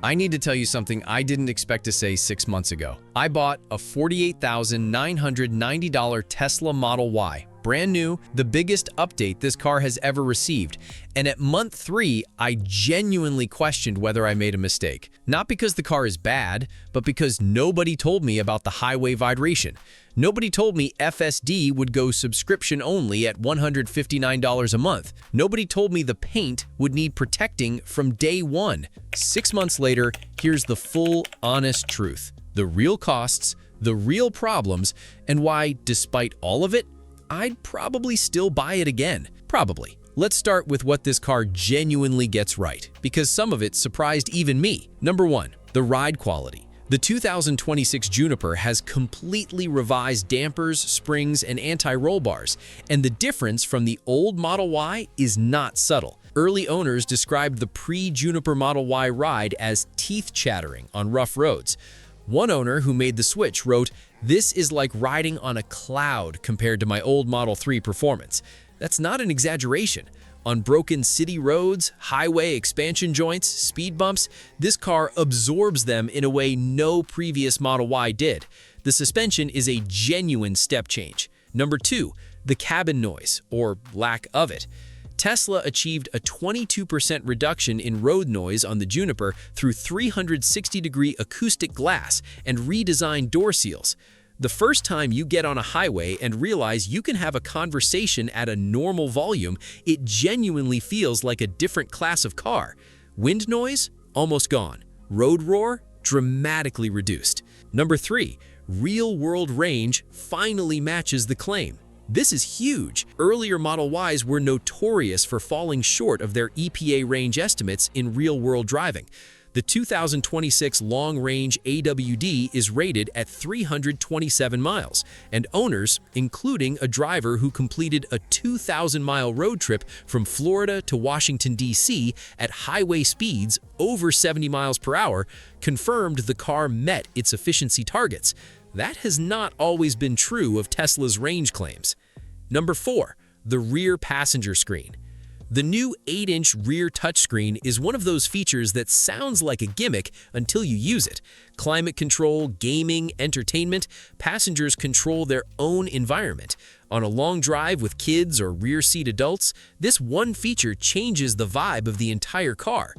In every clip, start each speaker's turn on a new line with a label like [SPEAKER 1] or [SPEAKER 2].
[SPEAKER 1] I need to tell you something I didn't expect to say 6 months ago. I bought a $48,990 Tesla Model Y, brand new, the biggest update this car has ever received. And at month 3, I genuinely questioned whether I made a mistake. Not because the car is bad, but because nobody told me about the highway vibration. Nobody told me FSD would go subscription only at $159 a month. Nobody told me the paint would need protecting from day 1. 6 months later, here's the full, honest truth. The real costs, the real problems, and why, despite all of it, I'd probably still buy it again. Probably. Let's start with what this car genuinely gets right, because some of it surprised even me. Number 1, the ride quality. The 2026 Juniper has completely revised dampers, springs, and anti-roll bars, and the difference from the old Model Y is not subtle. Early owners described the pre-Juniper Model Y ride as teeth-chattering on rough roads. One owner who made the switch wrote, "This is like riding on a cloud compared to my old Model 3 performance." That's not an exaggeration. On broken city roads, highway expansion joints, speed bumps, this car absorbs them in a way no previous Model Y did. The suspension is a genuine step change. Number 2, the cabin noise, or lack of it. Tesla achieved a 22% reduction in road noise on the Juniper through 360-degree acoustic glass and redesigned door seals. The first time you get on a highway and realize you can have a conversation at a normal volume, it genuinely feels like a different class of car. Wind noise? Almost gone. Road roar? Dramatically reduced. Number 3, real-world range finally matches the claim. This is huge. Earlier Model Ys were notorious for falling short of their EPA range estimates in real-world driving. The 2026 long-range AWD is rated at 327 miles, and owners, including a driver who completed a 2,000-mile road trip from Florida to Washington, D.C. at highway speeds over 70 miles per hour, confirmed the car met its efficiency targets. That has not always been true of Tesla's range claims. Number 4, the rear passenger screen. The new 8-inch rear touchscreen is one of those features that sounds like a gimmick until you use it. Climate control, gaming, entertainment, passengers control their own environment. On a long drive with kids or rear-seat adults, this one feature changes the vibe of the entire car.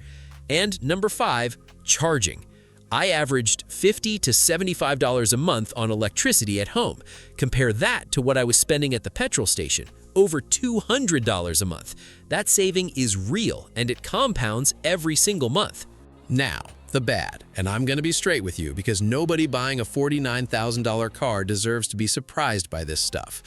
[SPEAKER 1] And number 5, charging. I averaged $50 to $75 a month on electricity at home. Compare that to what I was spending at the petrol station, over $200 a month. That saving is real, and it compounds every single month.
[SPEAKER 2] Now, the bad, and I'm going to be straight with you because nobody buying a $49,000 car deserves to be surprised by this stuff.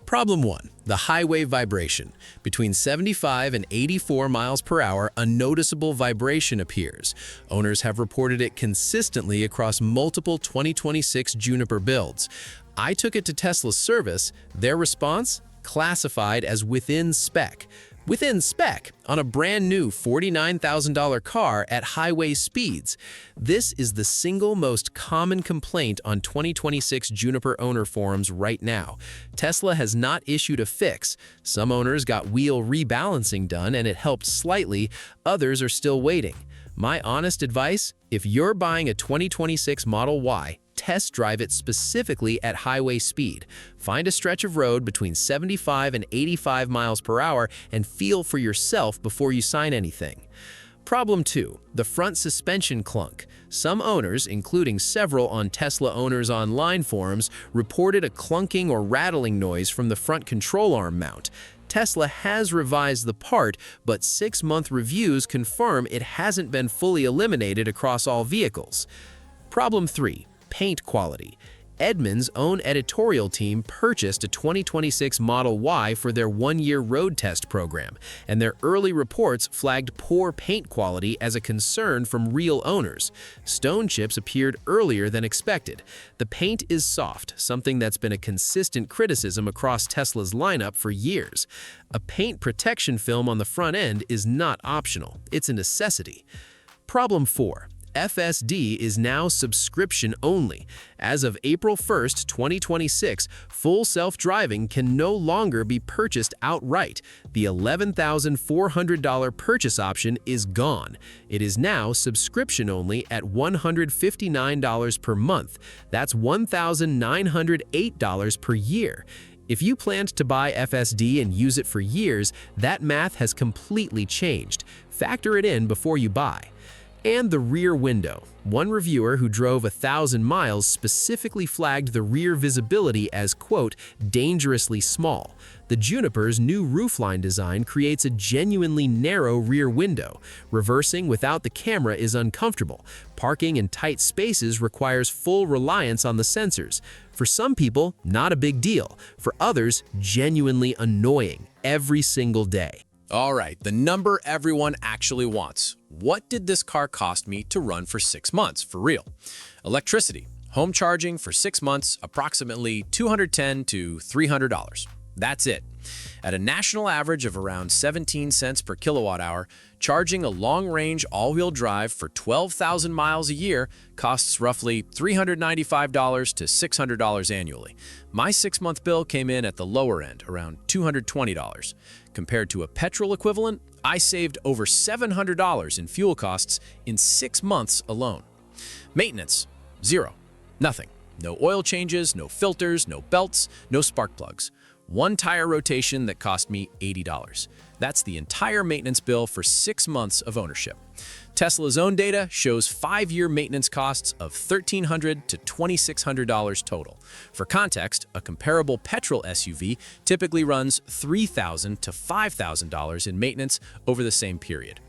[SPEAKER 2] Problem 1, the highway vibration. Between 75 and 84 miles per hour, a noticeable vibration appears. Owners have reported it consistently across multiple 2026 Juniper builds. I took it to Tesla's service. Their response? Classified as within spec. Within spec on a brand new $49,000 car at highway speeds. This is the single most common complaint on 2026 Juniper owner forums right now. Tesla has not issued a fix. Some owners got wheel rebalancing done and it helped slightly. Others are still waiting. My honest advice, if you're buying a 2026 Model Y, test drive it specifically at highway speed. Find a stretch of road between 75 and 85 miles per hour and feel for yourself before you sign anything. Problem 2, the front suspension clunk. Some owners, including several on Tesla Owners Online forums, reported a clunking or rattling noise from the front control arm mount. Tesla has revised the part, but 6-month reviews confirm it hasn't been fully eliminated across all vehicles. Problem 3, paint quality. Edmunds' own editorial team purchased a 2026 Model Y for their 1-year road test program, and their early reports flagged poor paint quality as a concern from real owners. Stone chips appeared earlier than expected. The paint is soft, something that's been a consistent criticism across Tesla's lineup for years. A paint protection film on the front end is not optional, it's a necessity. Problem 4. FSD is now subscription only. As of April 1st, 2026, full self-driving can no longer be purchased outright. The $11,400 purchase option is gone. It is now subscription only at $159 per month. That's $1,908 per year. If you planned to buy FSD and use it for years, that math has completely changed. Factor it in before you buy. And the rear window. One reviewer who drove 1,000 miles specifically flagged the rear visibility as, quote, dangerously small. The Juniper's new roofline design creates a genuinely narrow rear window. Reversing without the camera is uncomfortable. Parking in tight spaces requires full reliance on the sensors. For some people, not a big deal. For others, genuinely annoying every single day.
[SPEAKER 1] All right, the number everyone actually wants. What did this car cost me to run for 6 months, for real? Electricity, home charging for 6 months, approximately $210 to $300. That's it. At a national average of around 17 cents per kilowatt hour, charging a long-range all-wheel drive for 12,000 miles a year costs roughly $395 to $600 annually. My 6-month bill came in at the lower end, around $220. Compared to a petrol equivalent, I saved over $700 in fuel costs in 6 months alone. Maintenance, zero. Nothing. No oil changes, no filters, no belts, no spark plugs. One tire rotation that cost me $80. That's the entire maintenance bill for 6 months of ownership. Tesla's own data shows 5-year maintenance costs of $1,300 to $2,600 total. For context, a comparable petrol SUV typically runs $3,000 to $5,000 in maintenance over the same period.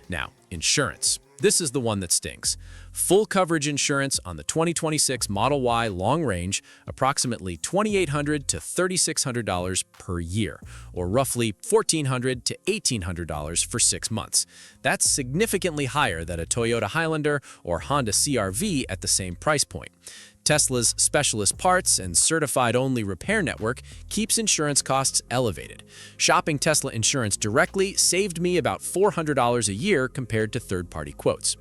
[SPEAKER 1] Now, insurance. This is the one that stinks. Full coverage insurance on the 2026 Model Y long range, approximately $2,800 to $3,600 per year, or roughly $1,400 to $1,800 for 6 months. That's significantly higher than a Toyota Highlander or Honda CR-V at the same price point. Tesla's specialist parts and certified-only repair network keeps insurance costs elevated. Shopping Tesla insurance directly saved me about $400 a year compared to third-party quotes.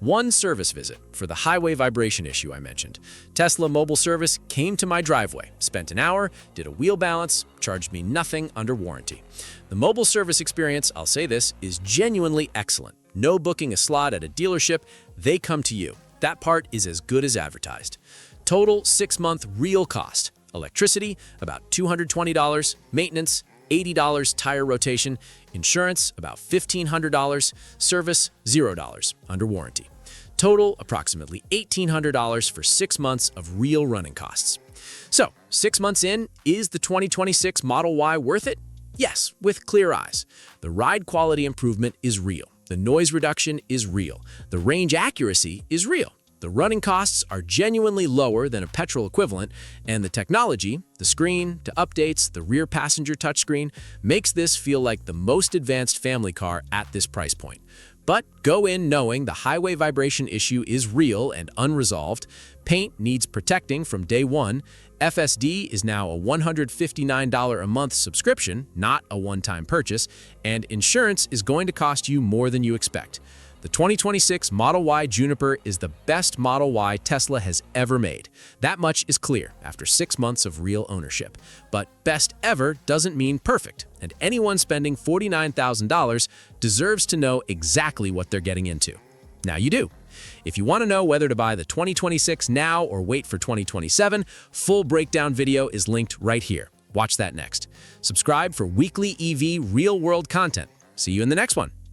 [SPEAKER 1] One service visit for the highway vibration issue I mentioned. Tesla Mobile Service came to my driveway, spent an hour, did a wheel balance, charged me nothing under warranty. The mobile service experience, I'll say this, is genuinely excellent. No booking a slot at a dealership, they come to you. That part is as good as advertised. Total 6-month real cost. Electricity, about $220. Maintenance, $80 tire rotation. Insurance, about $1,500. Service, $0 under warranty. Total, approximately $1,800 for 6 months of real running costs. So, 6 months in, is the 2026 Model Y worth it? Yes, with clear eyes. The ride quality improvement is real. The noise reduction is real. The range accuracy is real. The running costs are genuinely lower than a petrol equivalent, and the technology, the screen, the updates, the rear passenger touchscreen, makes this feel like the most advanced family car at this price point. But go in knowing the highway vibration issue is real and unresolved, paint needs protecting from day one, FSD is now a $159 a month subscription, not a one-time purchase, and insurance is going to cost you more than you expect. The 2026 Model Y Juniper is the best Model Y Tesla has ever made. That much is clear after 6 months of real ownership. But best ever doesn't mean perfect, and anyone spending $49,000 deserves to know exactly what they're getting into. Now you do. If you want to know whether to buy the 2026 now or wait for 2027, full breakdown video is linked right here. Watch that next. Subscribe for weekly EV real-world content. See you in the next one.